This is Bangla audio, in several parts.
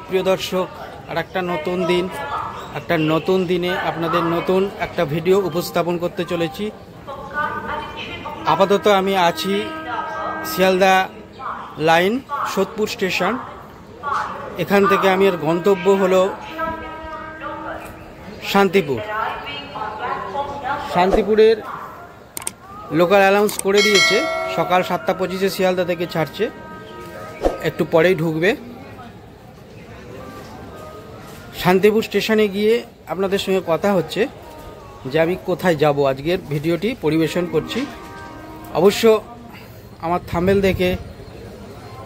প্রিয় দর্শক, আর একটা নতুন দিনে আপনাদের নতুন একটা ভিডিও উপস্থাপন করতে চলেছি। আপাতত আমি আছি শিয়ালদা লাইন সোদপুর স্টেশন। এখান থেকে আমি এর গন্তব্য হলো শান্তিপুরের লোকাল অ্যানাউন্স করে দিয়েছে সকাল 7:25-এ শিয়ালদা থেকে ছাড়ছে, একটু পরেই ঢুকবে। শান্তিপুর স্টেশনে গিয়ে আপনাদের সঙ্গে কথা হচ্ছে যে আমি কোথায় যাব। আজকের ভিডিওটি পরিবেশন করছি। অবশ্য আমার থাম্বনেল দেখে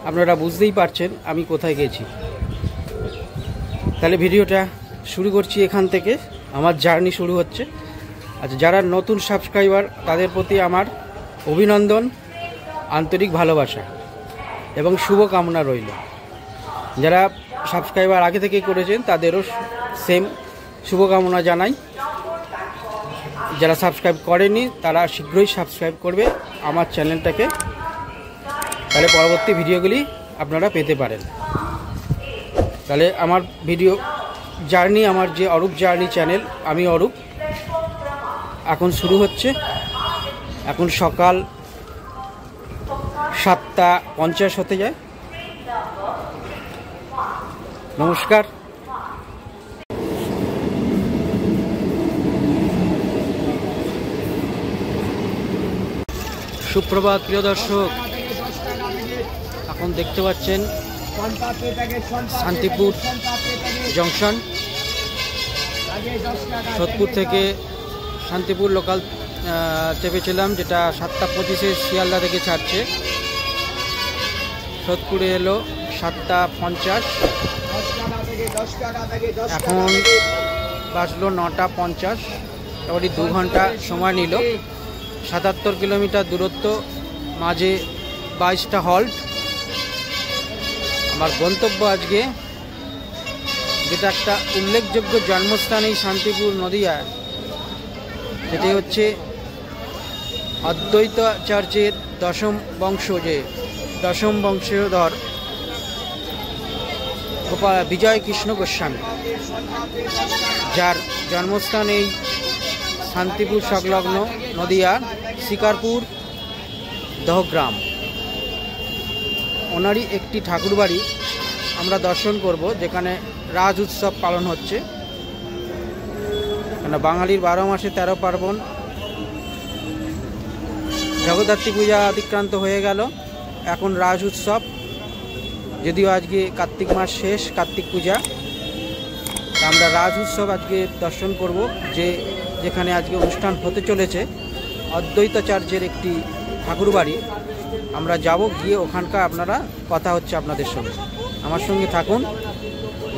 আপনারা বুঝতেই পারছেন আমি কোথায় গেছি। তাহলে ভিডিওটা শুরু করছি এখান থেকে। আমার জার্নি শুরু হচ্ছে। আচ্ছা, যারা নতুন সাবস্ক্রাইবার তাদের প্রতি আমার অভিনন্দন, আন্তরিক ভালোবাসা এবং শুভকামনা রইল। যারা সাবস্ক্রাইবার আগে থেকেই করেছেন তাদেরও সেম শুভকামনা জানাই। যারা সাবস্ক্রাইব করেনি তারা শীঘ্রই সাবস্ক্রাইব করবে আমার চ্যানেলটাকে, তাহলে পরবর্তী ভিডিওগুলি আপনারা পেতে পারেন। তাহলে আমার ভিডিও জার্নি, আমার যে অরূপ জার্নি চ্যানেল, আমি অরূপ, এখন শুরু হচ্ছে। এখন সকাল 7:50 হতে যায়। নমস্কার। সুপ্রভাত প্রিয় দর্শক, এখন দেখতে পাচ্ছেন শান্তিপুর জংশন। সোদপুর থেকে শান্তিপুর লোকাল চেপেছিলাম, যেটা 7:25-এ শিয়ালদা থেকে ছাড়ছে। সোদপুরে এলো 7:50। এখন বাজলো 9:50। মোটামুটি 2 ঘন্টা সময় নিল। 77 কিলোমিটার দূরত্ব, মাঝে 22টা হল্ট। আমার গন্তব্য আজকে, যেটা একটা উল্লেখযোগ্য জন্মস্থান এই শান্তিপুর নদিয়া, সেটি হচ্ছে অদ্বৈতাচার্যের দশম বংশধর বিজয় কৃষ্ণ গোস্বামী, যার জন্মস্থান এই শান্তিপুর সংলগ্ন নদিয়া শিকারপুর দহগ্রাম। ওনারই একটি ঠাকুরবাড়ি আমরা দর্শন করব, যেখানে রাজ উৎসব পালন হচ্ছে। কেন বাঙালির 12 মাসে 13 পার্বণ। জগদ্ধাত্রী পূজা অতিক্রান্ত হয়ে গেল, এখন রাজ উৎসব। যদিও আজকে কার্তিক মাস শেষ, কার্তিক পূজা, আমরা রাজ উৎসব আজকে দর্শন করব, যেখানে আজকে অনুষ্ঠান হতে চলেছে। অদ্বৈতাচার্যের একটি ঠাকুরবাড়ি আমরা যাব, গিয়ে ওখানকার আপনারা কথা হচ্ছে আপনাদের সঙ্গে। আমার সঙ্গে থাকুন,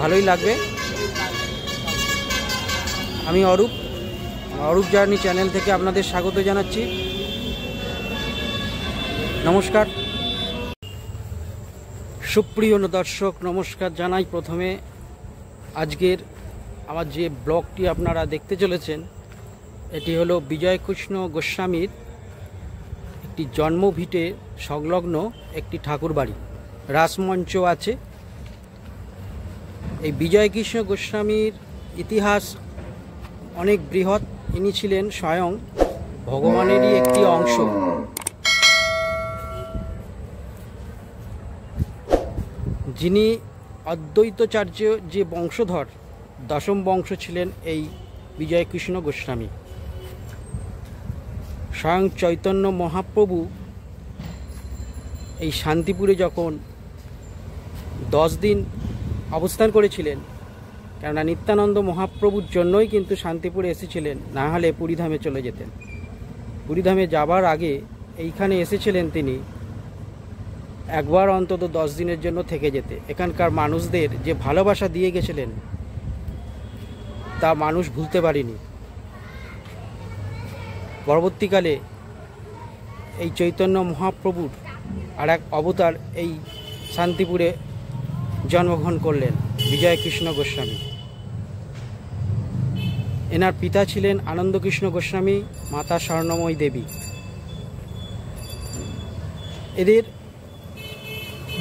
ভালোই লাগবে। আমি অরূপ জার্নি চ্যানেল থেকে আপনাদের স্বাগত জানাচ্ছি। নমস্কার। সুপ্রিয় দর্শক, নমস্কার জানাই। প্রথমে আজকের আমার যে ব্লগটি আপনারা দেখতে চলেছেন, এটি হলো বিজয় কৃষ্ণ গোস্বামীর একটি জন্মভিটে সংলগ্ন একটি ঠাকুরবাড়ি, রাসমঞ্চ আছে। এই বিজয় কৃষ্ণ গোস্বামীর ইতিহাস অনেক বৃহৎ। ইনি ছিলেন স্বয়ং ভগবানেরই একটি অংশ। যিনি অদ্বৈতাচার্য যে বংশধর, দশম বংশ ছিলেন এই বিজয়কৃষ্ণ গোস্বামী। স্বয়ং চৈতন্য মহাপ্রভু এই শান্তিপুরে যখন 10 দিন অবস্থান করেছিলেন, কেননা নিত্যানন্দ মহাপ্রভুর জন্যই কিন্তু শান্তিপুরে এসেছিলেন, না হলে পুরীধামে চলে যেতেন। পুরীধামে যাবার আগে এইখানে এসেছিলেন তিনি একবার অন্তত 10 দিনের জন্য থেকে যেতে। এখানকার মানুষদের যে ভালোবাসা দিয়ে গেছিলেন তা মানুষ ভুলতে পারেনি। পরবর্তীকালে এই চৈতন্য মহাপ্রভুর আর এক অবতার এই শান্তিপুরে জন্মগ্রহণ করলেন, বিজয়কৃষ্ণ গোস্বামী। এনার পিতা ছিলেন আনন্দকৃষ্ণ গোস্বামী, মাতা স্বর্ণময়ী দেবী। এদের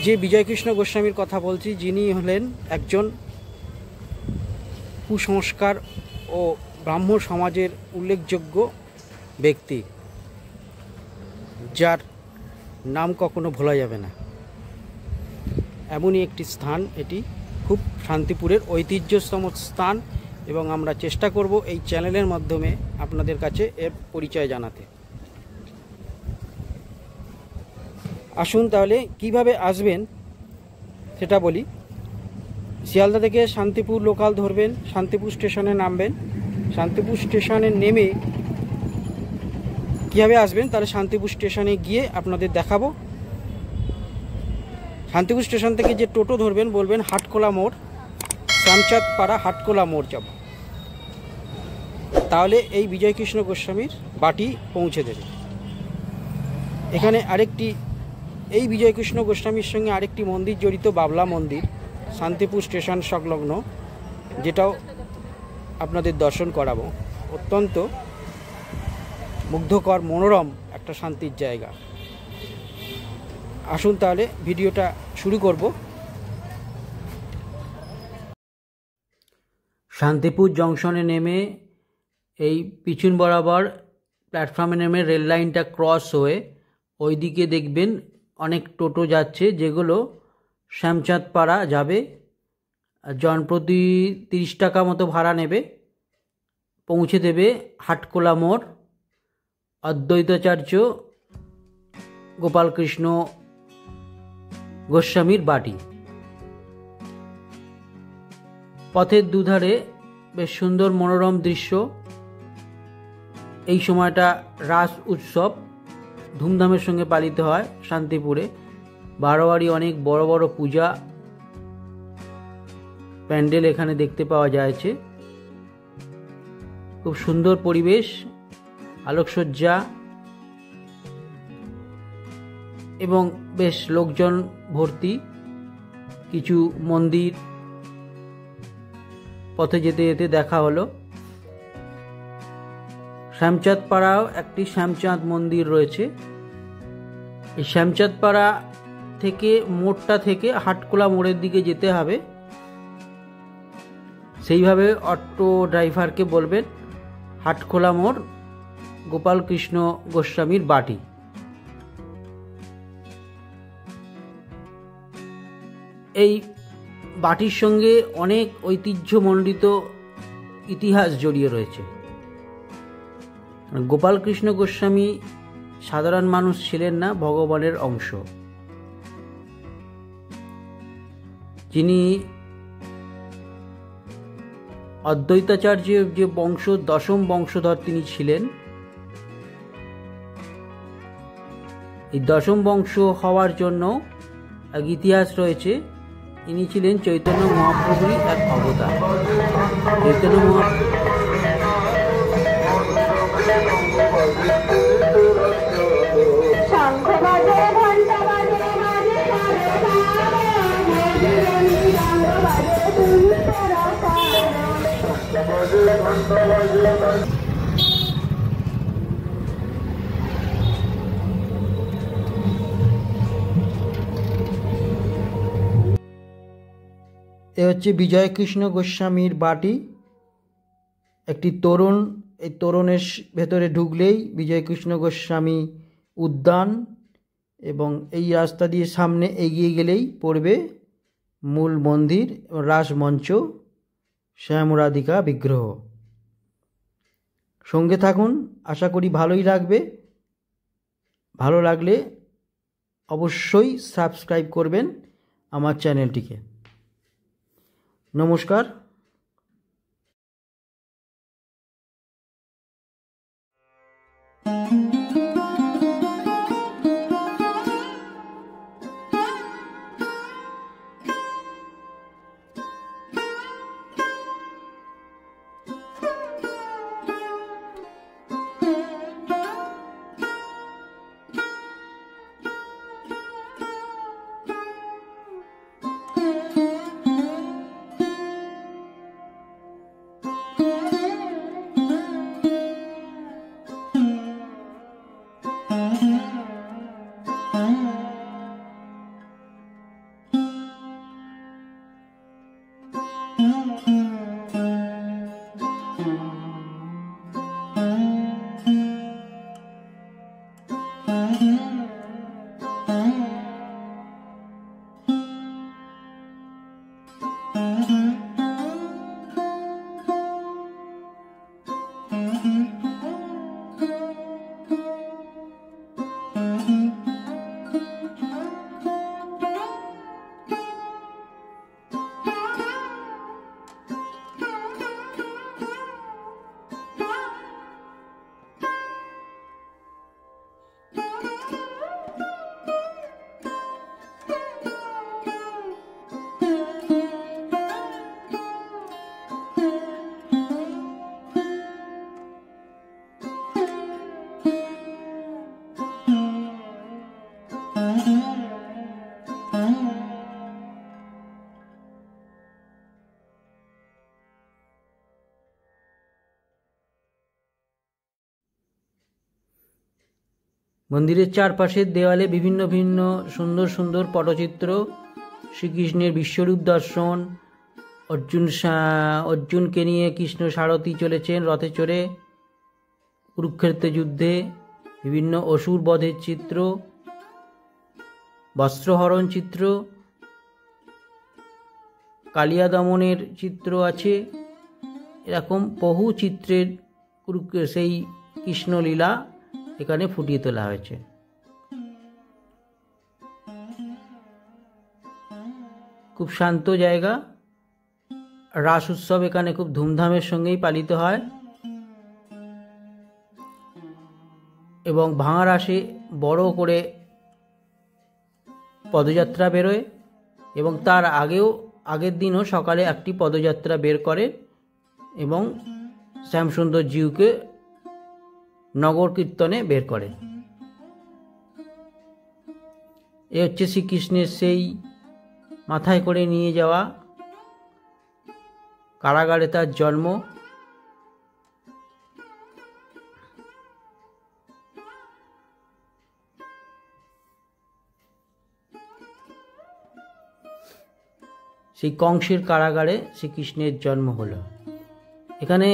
যে বিজয়কৃষ্ণ গোস্বামীর কথা বলছি, যিনি হলেন একজন কুসংস্কার ও ব্রাহ্ম সমাজের উল্লেখযোগ্য ব্যক্তি, যার নাম কখনো ভোলা যাবে না। এমনই একটি স্থান এটি, খুব শান্তিপুরের ঐতিহ্যতম স্থান, এবং আমরা চেষ্টা করব এই চ্যানেলের মাধ্যমে আপনাদের কাছে এর পরিচয় জানাতে। আসুন তাহলে কিভাবে আসবেন সেটা বলি। শিয়ালদা থেকে শান্তিপুর লোকাল ধরবেন, শান্তিপুর স্টেশনে নামবেন। শান্তিপুর স্টেশনে নেমে কীভাবে আসবেন, তাহলে শান্তিপুর স্টেশনে গিয়ে আপনাদের দেখাবো। শান্তিপুর স্টেশন থেকে যে টোটো ধরবেন, বলবেন হাটকোলা মোড়, শ্যামচাঁদপাড়া হাটকোলা মোড় যাব, তাহলে এই বিজয়কৃষ্ণ গোস্বামীর বাটি পৌঁছে দেবে। এখানে আরেকটি, এই বিজয়কৃষ্ণ গোস্বামীর সঙ্গে আরেকটি মন্দির জড়িত, বাবলা মন্দির, শান্তিপুর স্টেশন সংলগ্ন, যেটাও আপনাদের দর্শন করাবো। অত্যন্ত মুগ্ধকর মনোরম একটা শান্তির জায়গা। আসুন তাহলে ভিডিওটা শুরু করব। শান্তিপুর জংশনে নেমে এই পিছন বরাবর প্ল্যাটফর্মে নেমে রেল লাইনটা ক্রস হয়ে ওইদিকে দেখবেন অনেক টোটো যাচ্ছে, যেগুলো শ্যামচাঁদপাড়া যাবে। জনপ্রতি 30 টাকা মতো ভাড়া নেবে, পৌঁছে দেবে হাটকোলা মোড়, অদ্বৈতাচার্য গোপালকৃষ্ণ গোস্বামীর বাটি। পথের দুধারে বেশ সুন্দর মনোরম দৃশ্য। এই সময়টা রাস উৎসব ধুমধামের সঙ্গে পালিত হয় শান্তিপুরে। বারোয়ারি অনেক বড় বড় পূজা প্যান্ডেল এখানে দেখতে পাওয়া যাচ্ছে। খুব সুন্দর পরিবেশ, আলোকসজ্জা এবং বেশ লোকজন ভর্তি। কিছু মন্দির পথে যেতে যেতে দেখা হলো। শ্যামচাঁদপাড়াও একটি শ্যামচাঁদ মন্দির রয়েছে। এই শ্যামচাঁদপাড়া থেকে মোড়টা থেকে হাটকোলা মোড়ের দিকে যেতে হবে। সেইভাবে অটো ড্রাইভারকে বলবেন হাটকোলা মোড়, গোপালকৃষ্ণ গোস্বামীর বাটি। এই বাটির সঙ্গে অনেক ঐতিহ্যমণ্ডিত ইতিহাস জড়িয়ে রয়েছে। গোপালকৃষ্ণ গোস্বামী সাধারণ মানুষ ছিলেন না, ভগবানের অংশ। যিনি অদ্বৈতাচার্যের যে বংশ, দশম বংশধর তিনি ছিলেন। এই দশম বংশ হওয়ার জন্য এক ইতিহাস রয়েছে। ইনি ছিলেন চৈতন্য মহাপ্রভুরই এক অবতার। চৈতন্য এ হচ্ছে বিজয়কৃষ্ণ গোস্বামীর বাটি। একটি তোরণ, এই তোরণের ভেতরে ঢুকলেই বিজয়কৃষ্ণ গোস্বামী উদ্যান, এবং এই রাস্তা দিয়ে সামনে এগিয়ে গেলেই পড়বে মূল মন্দির, রাসমঞ্চ, শ্যাম রাধিকা বিগ্রহ। সঙ্গে থাকুন, আশা করি ভালোই লাগবে। ভালো লাগলে অবশ্যই সাবস্ক্রাইব করবেন আমার চ্যানেলটিকে। নমস্কার। মন্দিরের চারপাশের দেওয়ালে বিভিন্ন ভিন্ন সুন্দর সুন্দর পটচিত্র, শ্রীকৃষ্ণের বিশ্বরূপ দর্শন, অর্জুনকে নিয়ে কৃষ্ণ সারথি চলেছেন রথে চড়ে কুরুক্ষেত্র যুদ্ধে, বিভিন্ন অসুর বধের চিত্র, বস্ত্রহরণ চিত্র, কালিয়া দমনের চিত্র আছে। এরকম বহু চিত্রের সেই কৃষ্ণলীলা এখানে ফুটিয়ে তোলা হয়েছে। খুব শান্ত জায়গা। রাস উৎসব এখানে খুব ধুমধামের সঙ্গেই পালিত হয় এবং ভাঙা রাসে বড় করে পদযাত্রা বেরোয় এবং তার আগের দিনও সকালে একটি পদযাত্রা বের করে এবং শ্যামসুন্দর জিউকে নগর কীর্তনে বের করে। এ হচ্ছে শ্রীকৃষ্ণের সেই মাথায় করে নিয়ে যাওয়া কারাগারে তার জন্ম। সেই কংসের কারাগারে শ্রীকৃষ্ণের জন্ম হলো। এখানে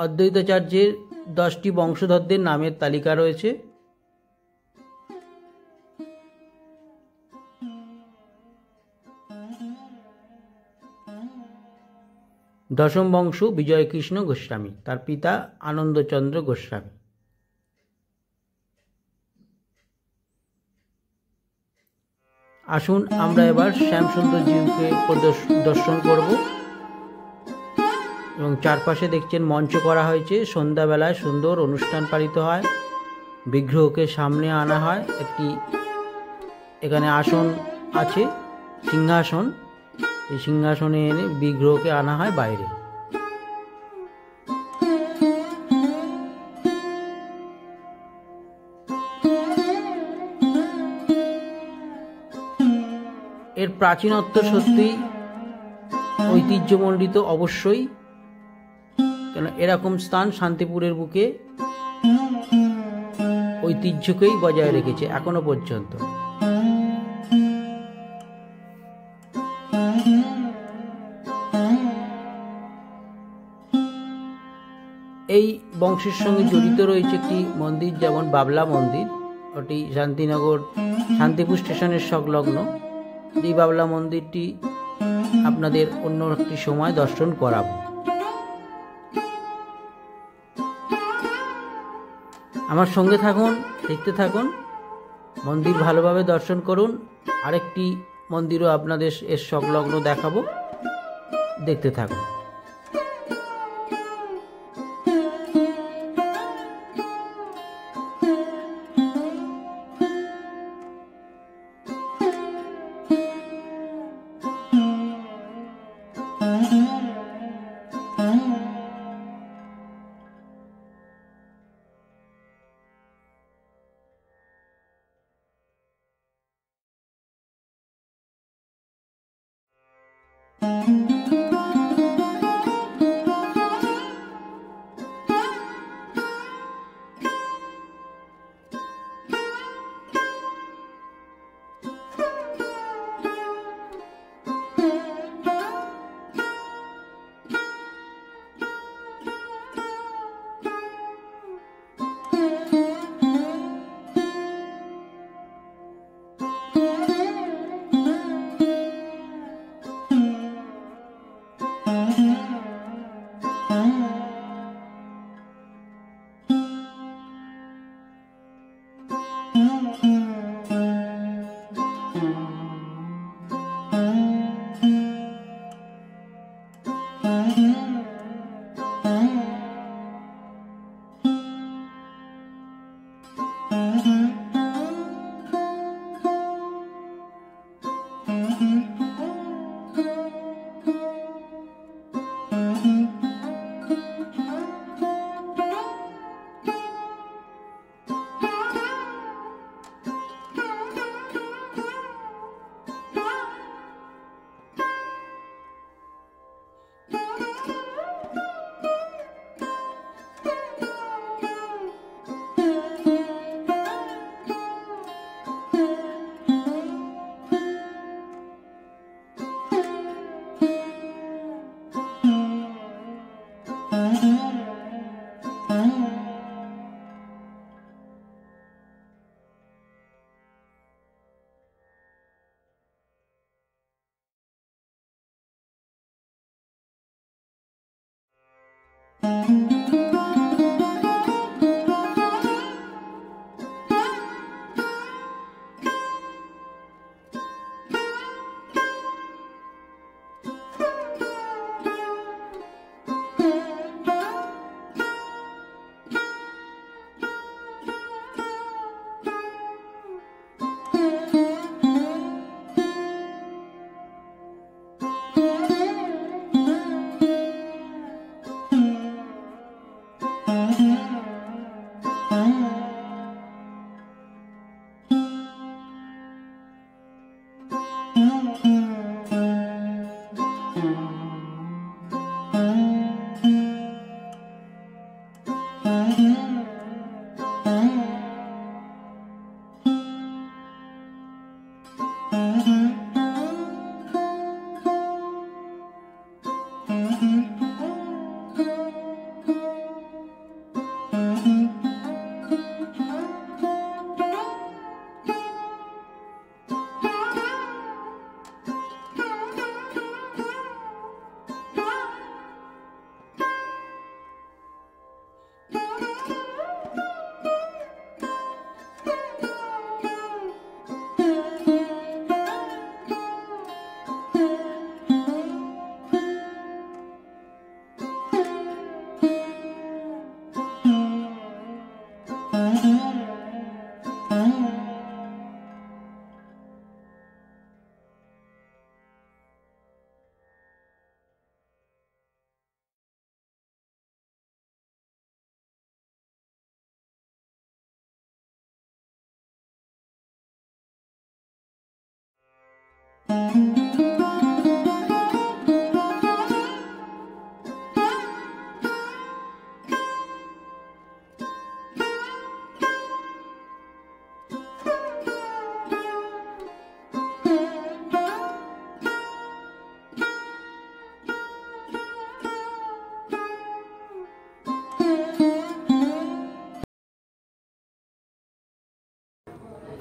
অদ্বৈতাচার্যের 10টি বংশধরদের নামের তালিকা রয়েছে। দশম বংশ বিজয়কৃষ্ণ গোস্বামী, তার পিতা আনন্দচন্দ্র গোস্বামী। আসুন আমরা এবার শ্যামসুন্দর জিউকে দর্শন করব এবং চারপাশে দেখছেন মঞ্চ করা হয়েছে। সন্ধ্যাবেলায় সুন্দর অনুষ্ঠান পালিত হয়। বিগ্রহকে সামনে আনা হয়। একটি এখানে আসন আছে, সিংহাসন। এই সিংহাসনে এনে বিগ্রহকে আনা হয় বাইরে। এর প্রাচীনত্ব সত্যি ঐতিহ্যমণ্ডিত অবশ্যই, কেন এরকম স্থান শান্তিপুরের বুকে ঐতিহ্যকেই বজায় রেখেছে এখনো পর্যন্ত। এই বংশের সঙ্গে জড়িত রয়েছে একটি মন্দির, যেমন বাবলা মন্দির, ওটি শান্তিপুর স্টেশনের সংলগ্ন। এই বাবলা মন্দিরটি আপনাদের অন্য একটি সময় দর্শন করাবো। আমার সঙ্গে থাকুন, দেখতে থাকুন, মন্দির ভালোভাবে দর্শন করুন। আরেকটি মন্দিরও আপনাদের এর সংলগ্ন দেখাবো, দেখতে থাকুন।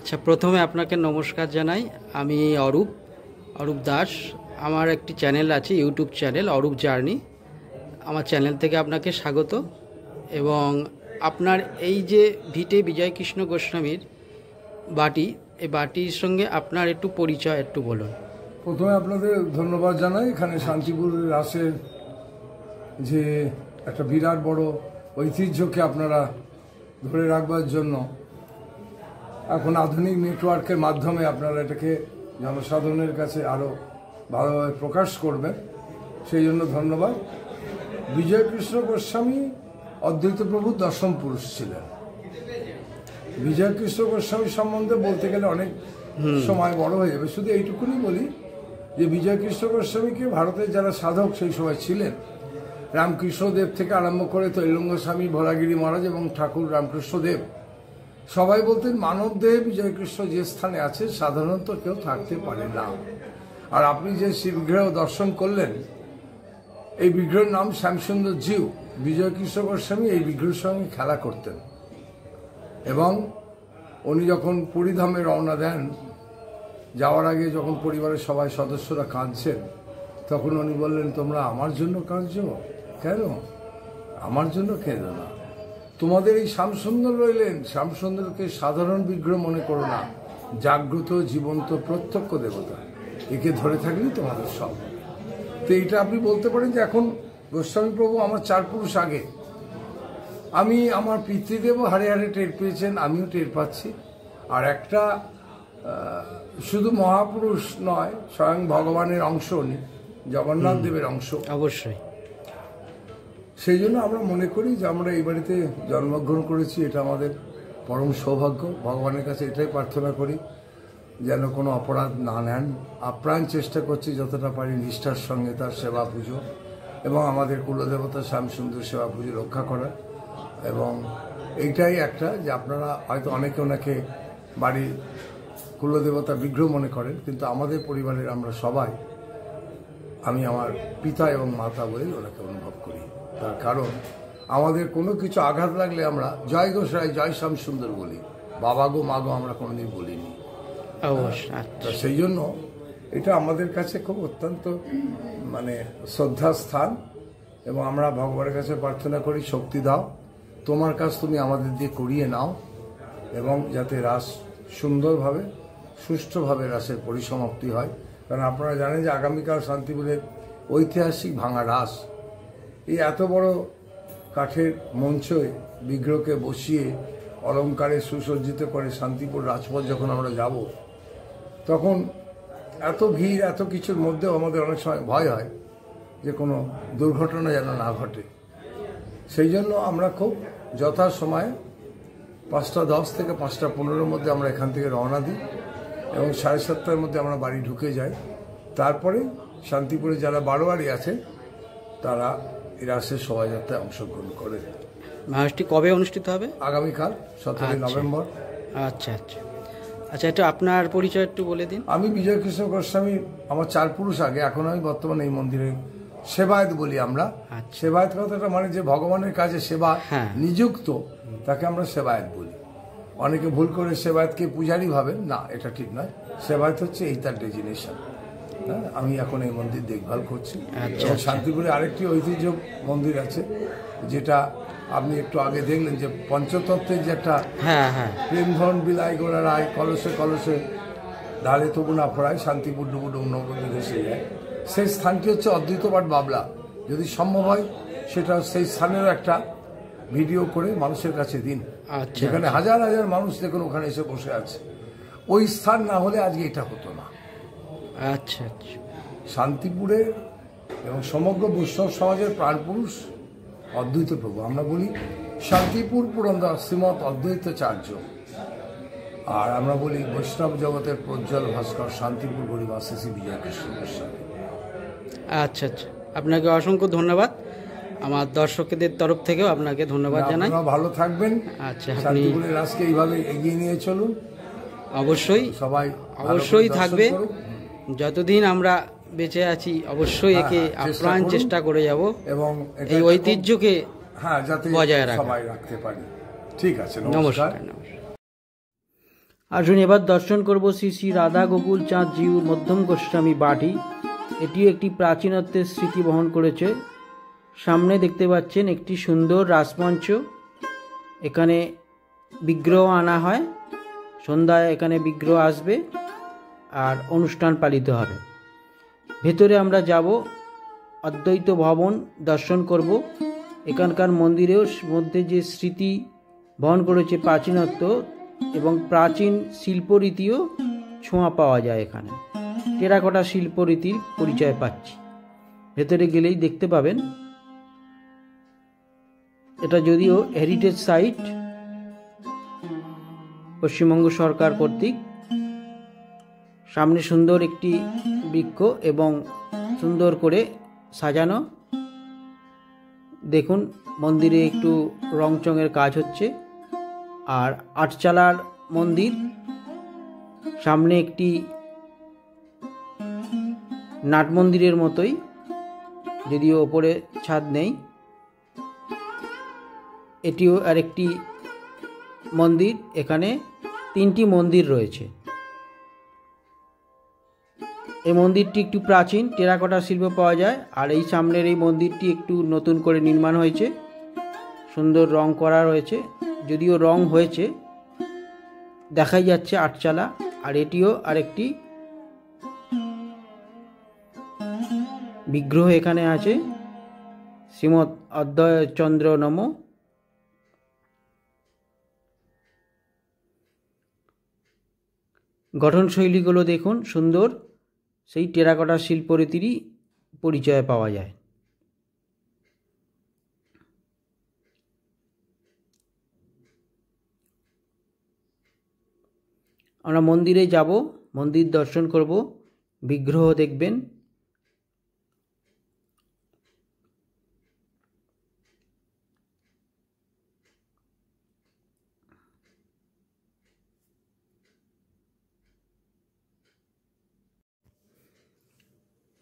আচ্ছা, প্রথমে আপনাকে নমস্কার জানাই। আমি অরূপ দাস। আমার একটি চ্যানেল আছে, ইউটিউব চ্যানেল অরূপ জার্নি। আমার চ্যানেল থেকে আপনাকে স্বাগত। এবং আপনার এই যে ভিটে বিজয়কৃষ্ণ গোস্বামীর বাটি, এই বাটির সঙ্গে আপনার একটু পরিচয় একটু বলুন। প্রথমে আপনাদের ধন্যবাদ জানাই। এখানে শান্তিপুর রাসের যে একটা বিরাট বড় ঐতিহ্যকে আপনারা ধরে রাখবার জন্য এখন আধুনিক নেটওয়ার্কের মাধ্যমে আপনারা এটাকে জনসাধারণের কাছে আরও ভালোভাবে প্রকাশ করবেন, সেই জন্য ধন্যবাদ। বিজয়কৃষ্ণ গোস্বামী অদ্বৈত প্রভুর দশম পুরুষ ছিলেন। বিজয়কৃষ্ণ গোস্বামী সম্বন্ধে বলতে গেলে অনেক সময় বড় হয়ে যাবে, শুধু এইটুকুনি বলি যে বিজয়কৃষ্ণ গোস্বামীকে ভারতের যারা সাধক সেই সময় ছিলেন, রামকৃষ্ণদেব থেকে আরম্ভ করে তৈলঙ্গ স্বামী, ভোলাগিরি মহারাজ এবং ঠাকুর রামকৃষ্ণদেব, সবাই বলতেন মানবদেহে বিজয়কৃষ্ণ যে স্থানে আছে সাধারণত কেউ থাকতে পারে না। আর আপনি যে বিগ্রহ দর্শন করলেন, এই বিগ্রহের নাম শ্যামসুন্দর জিউ। বিজয়কৃষ্ণ গোস্বামী এই বিগ্রহের সঙ্গে খেলা করতেন এবং উনি যখন পুরীধামে রওনা দেন, যাওয়ার আগে যখন পরিবারের সবাই সদস্যরা কাঁদছেন, তখন উনি বললেন, তোমরা আমার জন্য কাঁদছো কেন? আমার জন্য কেঁদো না। তোমাদের এই শ্যামসুন্দর রইলেন, শ্যামসুন্দরকে সাধারণ বিগ্রহ মনে করো না, জাগ্রত জীবন্ত প্রত্যক্ষ দেবতা। একে ধরে থাকলেই তোমাদের সব। তো এইটা আপনি বলতে পারেন যে এখন গোস্বামী প্রভু আমার 4 পুরুষ আগে, আমি আমার পিতৃদেবও হারে হারে টের পেয়েছেন, আমিও টের পাচ্ছি। আর একটা শুধু মহাপুরুষ নয়, স্বয়ং ভগবানের অংশ উনি, জগন্নাথ দেবের অংশ অবশ্যই। সেই জন্য আমরা মনে করি যে আমরা এই বাড়িতে জন্মগ্রহণ করেছি, এটা আমাদের পরম সৌভাগ্য। ভগবানের কাছে এটাই প্রার্থনা করি যেন কোনো অপরাধ না নেন। আপ্রাণ চেষ্টা করছি যতটা পারি নিষ্ঠার সঙ্গে তার সেবা পুজো এবং আমাদের কুলদেবতা শ্যামসুন্দর সেবা পুজো রক্ষা করা। এবং এইটাই একটা যে আপনারা হয়তো অনেকে ওনাকে বাড়ির কুলদেবতা বিগ্রহ মনে করেন, কিন্তু আমাদের পরিবারের আমরা সবাই, আমি আমার পিতা এবং মাতা বলেই ওনাকে অনুভব করি। তার কারণ আমাদের কোনো কিছু আঘাত লাগলে আমরা জয় গোসাই, জয় শ্যামসুন্দর বলি, বাবা গো মা গো আমরা কোনোদিন বলিনি। সেই জন্য এটা আমাদের কাছে খুব অত্যন্ত শ্রদ্ধার স্থান এবং আমরা ভগবানের কাছে প্রার্থনা করি, শক্তি দাও, তোমার কাজ তুমি আমাদের দিয়ে করিয়ে নাও এবং যাতে রাস সুন্দরভাবে সুষ্ঠুভাবে রাসের পরিসমাপ্তি হয়। কারণ আপনারা জানেন যে আগামীকাল শান্তিপুরের ঐতিহাসিক ভাঙা রাস, এই এত বড় কাঠের মঞ্চে বিগ্রহকে বসিয়ে অলঙ্কারে সুসজ্জিত করে শান্তিপুর রাজপথ যখন আমরা যাব, তখন এত ভিড়, এত কিছুর মধ্যেও আমাদের অনেক সময় ভয় হয় যে কোনো দুর্ঘটনা যেন না ঘটে। সেই জন্য আমরা খুব যথাসময়ে 5:10 থেকে 5:15 মধ্যে আমরা এখান থেকে রওনা দিই এবং 7:30 মধ্যে আমরা বাড়ি ঢুকে যাই। তারপরে শান্তিপুরে যারা বারোয়ারি আছে তারা এই রাসের শোভাযাত্রায় অংশগ্রহণ করে। মহারাজটি কবে অনুষ্ঠিত হবে? আগামীকাল 17 নভেম্বর। আচ্ছা আচ্ছা আচ্ছা, এটা আপনার পরিচয় একটু বলে দিন। আমি বিজয়কৃষ্ণ গোস্বামী, আমার 4 পুরুষ আগে, এখন আমি বর্তমানে এই মন্দিরে সেবায়ত বলি আমরা। সেবায়ত কথাটা মানে যে ভগবানের কাজে সেবা নিযুক্ত, তাকে আমরা সেবায়ত বলি। অনেকে ভুল করে সেবায়তকে পূজারি ভাবেন, না, এটা ঠিক নয়। সেবায়ত হচ্ছে এই তার ডেজিনেশন। হ্যাঁ, আমি এখন এই মন্দির দেখভাল করছি। এবং শান্তিপুরে আরেকটি ঐতিহ্য মন্দির আছে, যেটা আপনি একটু আগে দেখলেন যে পঞ্চতত্ত্বের যে একটা প্রেমধন বিলাই গোড়া রায়, কলসে কলসে ঢালে তবু না ফোড়ায়, শান্তিপুর ডুবু ডুবু নৌকো ভেসে যায়, সেই স্থানটি হচ্ছে অদ্বৈতপাঠ বাবলা। যদি সম্ভব হয় সেটা সেই স্থানেরও একটা ভিডিও করে মানুষের কাছে দিন, যেখানে হাজার হাজার মানুষ দেখুন ওখানে এসে বসে আছে। ওই স্থান না হলে আজকে এটা হতো না। আচ্ছা আচ্ছা, শান্তিপুরে এবং সমগ্র বৈষ্ণব সমাজের প্রাণপুরুষ অদ্বৈত প্রভু। আমরা বলি শান্তিপুর পুরন্দর শ্রীমৎ অদ্বৈতাচার্য, আর আমরা বলি বৈষ্ণব জগতের প্রজ্জ্বল ভাস্কর শান্তিপুর গরিবাসী শ্রী বিজয়কৃষ্ণ গোস্বামী। আচ্ছা আচ্ছা, আপনাকে অসংখ্য ধন্যবাদ। আমার দর্শকদের তরফ থেকেও আপনাকে ধন্যবাদ জানাই। ভালো থাকবেন। আচ্ছা, শান্তিপুরের রাসকে এইভাবে এগিয়ে নিয়ে চলুন। অবশ্যই সবাই অবশ্যই থাকবে, যতদিন আমরা বেঁচে আছি অবশ্যই একে আপ্রাণ চেষ্টা করে যাব এবং এই ঐতিহ্যকে যাতে বজায় সবাই রাখতে পারি। ঠিক আছে, নমস্কার। আসুন এবার দর্শন করব শ্রী শ্রী রাধা গোকুল চাঁদ জিউর মধ্যম গোস্বামী বাটি। এটিও একটি প্রাচীনত্বের স্মৃতি বহন করেছে। সামনে দেখতে পাচ্ছেন একটি সুন্দর রাসমঞ্চ এখানে বিগ্রহ আনা হয়, সন্ধ্যায় এখানে বিগ্রহ আসবে আর অনুষ্ঠান পালিত হবে। ভেতরে আমরা যাব, অদ্বৈত ভবন দর্শন করব। এখানকার মন্দিরের মধ্যে যে স্মৃতি বহন করেছে প্রাচীনত্ব এবং প্রাচীন শিল্পরীতিও ছোঁয়া পাওয়া যায়। এখানে টেরাকোটা শিল্পরীতির পরিচয় পাচ্ছি। ভেতরে গেলেই দেখতে পাবেন। এটা যদিও হেরিটেজ সাইট পশ্চিমবঙ্গ সরকার কর্তৃক। সামনে সুন্দর একটি বৃক্ষ এবং সুন্দর করে সাজানো। দেখুন মন্দিরে একটু রংচঙের কাজ হচ্ছে। আর আটচালার মন্দির, সামনে একটি নাট মন্দিরের মতোই, যদিও ওপরে ছাদ নেই। এটিও আরেকটি মন্দির। এখানে 3টি মন্দির রয়েছে। এই মন্দিরটি একটু প্রাচীন, টেরাকোটা শিল্প পাওয়া যায়। আর এই সামনের এই মন্দিরটি একটু নতুন করে নির্মাণ হয়েছে, সুন্দর রং করা রয়েছে। যদিও রং হয়েছে, দেখাই যাচ্ছে আটচালা। আর এটিও আরেকটি বিগ্রহ এখানে আছে, শ্রীমৎ অদ্বৈতচন্দ্র নম। গঠনশৈলীগুলো দেখুন সুন্দর, সেই টেরাকোটা শিল্পরীতিরই পরিচয় পাওয়া যায়। আমরা মন্দিরে যাব, মন্দির দর্শন করব, বিগ্রহ দেখবেন।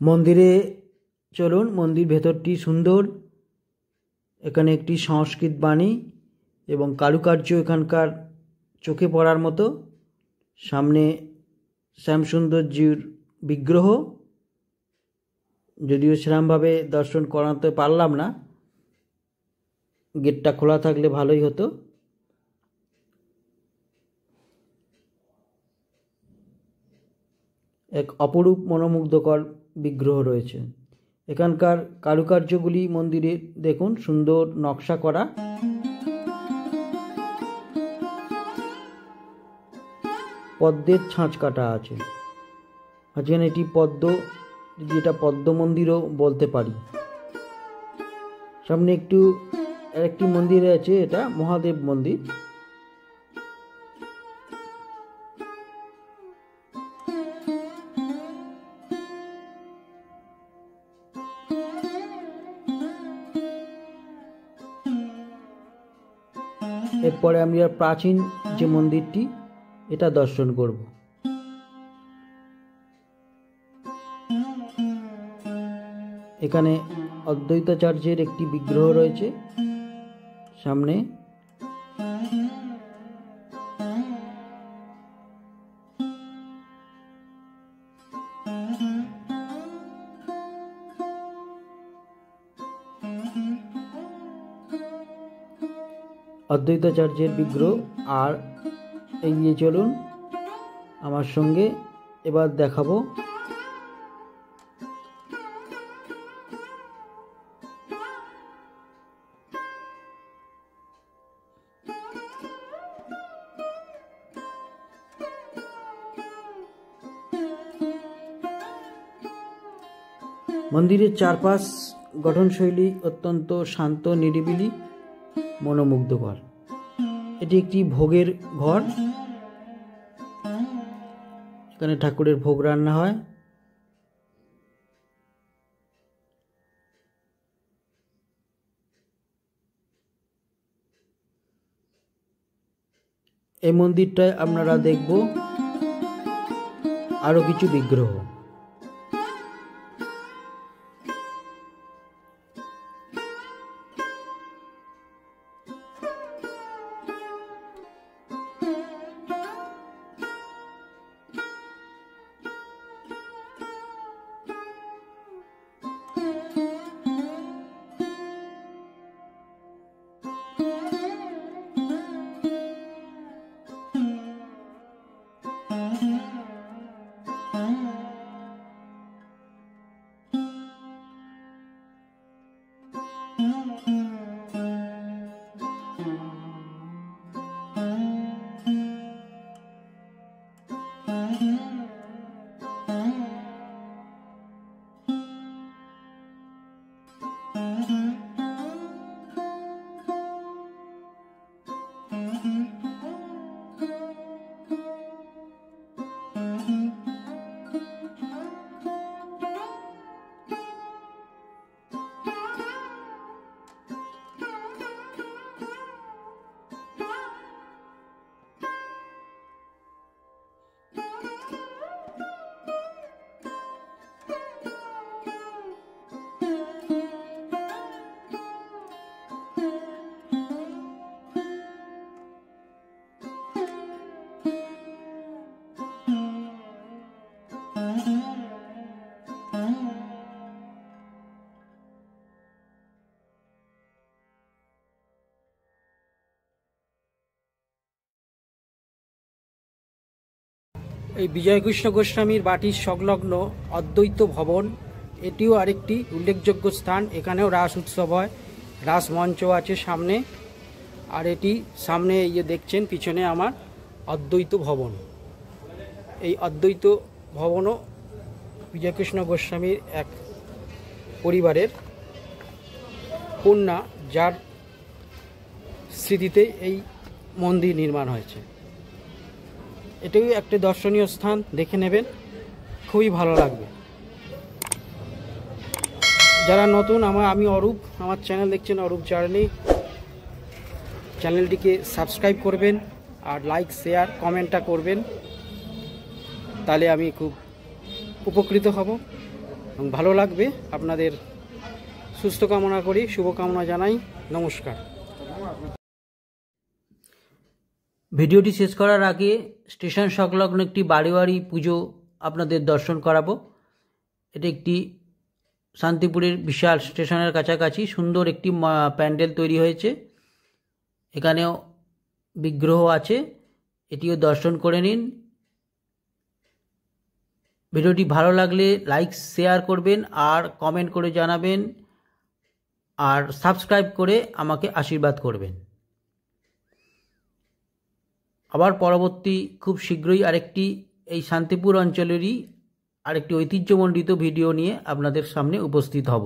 মন্দিরে চলুন। মন্দির ভেতরটি সুন্দর। এখানে একটি সংস্কৃত বাণী এবং কারুকার্য এখানকার চোখে পড়ার মতো। সামনে শ্যামসুন্দরজির বিগ্রহ, যদিও সেরকমভাবে দর্শন করাতে পারলাম না, গেটটা খোলা থাকলে ভালোই হতো। এক অপরূপ মনোমুগ্ধকর বিগ্রহ রয়েছে। এখানকার কারুকার্যগুলি মন্দিরে দেখুন, সুন্দর নকশা করা। পদ্মের ছাঁচ কাটা আছে। আজকে এটি পদ্ম, যেটা পদ্ম মন্দিরও বলতে পারি। সামনে আরেকটি মন্দির আছে, এটা মহাদেব মন্দির। এরপরে আমরা প্রাচীন যে মন্দিরটি, এটা দর্শন করব। এখানে অদ্বৈতাচার্যের একটি বিগ্রহ রয়েছে সামনে। অদ্বৈতাচার্যের বিগ্রহ। আর এগিয়ে চলুন আমার সঙ্গে, এবার দেখাবো মন্দিরের চারপাশ গঠনশৈলী অত্যন্ত শান্ত, নিরিবিলি, মনোমুগ্ধকর। এটি একটি ভোগের ঘর। এখানে ঠাকুরের ভোগ রান্না হয়। এই মন্দিরটায় আপনারা দেখব আরো কিছু বিগ্রহ। এই বিজয়কৃষ্ণ গোস্বামীর বাটির সংলগ্ন অদ্বৈত ভবন, এটিও আরেকটি উল্লেখযোগ্য স্থান। এখানেও রাস উৎসব হয়, রাস মঞ্চ আছে সামনে। আর এটি সামনে এই যে দেখছেন পিছনে আমার অদ্বৈত ভবন। এই অদ্বৈত ভবনও বিজয়কৃষ্ণ গোস্বামীর এক পরিবারের কন্যা, যার স্মৃতিতে এই মন্দির নির্মাণ হয়েছে। এটাও একটা দর্শনীয় স্থান, দেখে নেবেন, খুবই ভালো লাগবে। যারা নতুন, আমি অরূপ, আমার চ্যানেল দেখছেন অরূপ জার্নি, চ্যানেলটিকে সাবস্ক্রাইব করবেন আর লাইক শেয়ার কমেন্টটা করবেন, তাহলে আমি খুব উপকৃত হব এবং ভালো লাগবে। আপনাদের সুস্থ কামনা করি, শুভকামনা জানাই। নমস্কার। ভিডিওটি শেষ করার আগে স্টেশন সংলগ্ন একটি বাড়ি পুজো আপনাদের দর্শন করাবো। এটি একটি শান্তিপুরের বিশাল স্টেশনের কাছাকাছি সুন্দর একটি প্যান্ডেল তৈরি হয়েছে। এখানেও বিগ্রহ আছে, এটিও দর্শন করে নিন। ভিডিওটি ভালো লাগলে লাইক শেয়ার করবেন আর কমেন্ট করে জানাবেন, আর সাবস্ক্রাইব করে আমাকে আশীর্বাদ করবেন। আবার পরবর্তী খুব শীঘ্রই আরেকটি এই শান্তিপুর অঞ্চলেরই আরেকটি ঐতিহ্যমণ্ডিত ভিডিও নিয়ে আপনাদের সামনে উপস্থিত হব।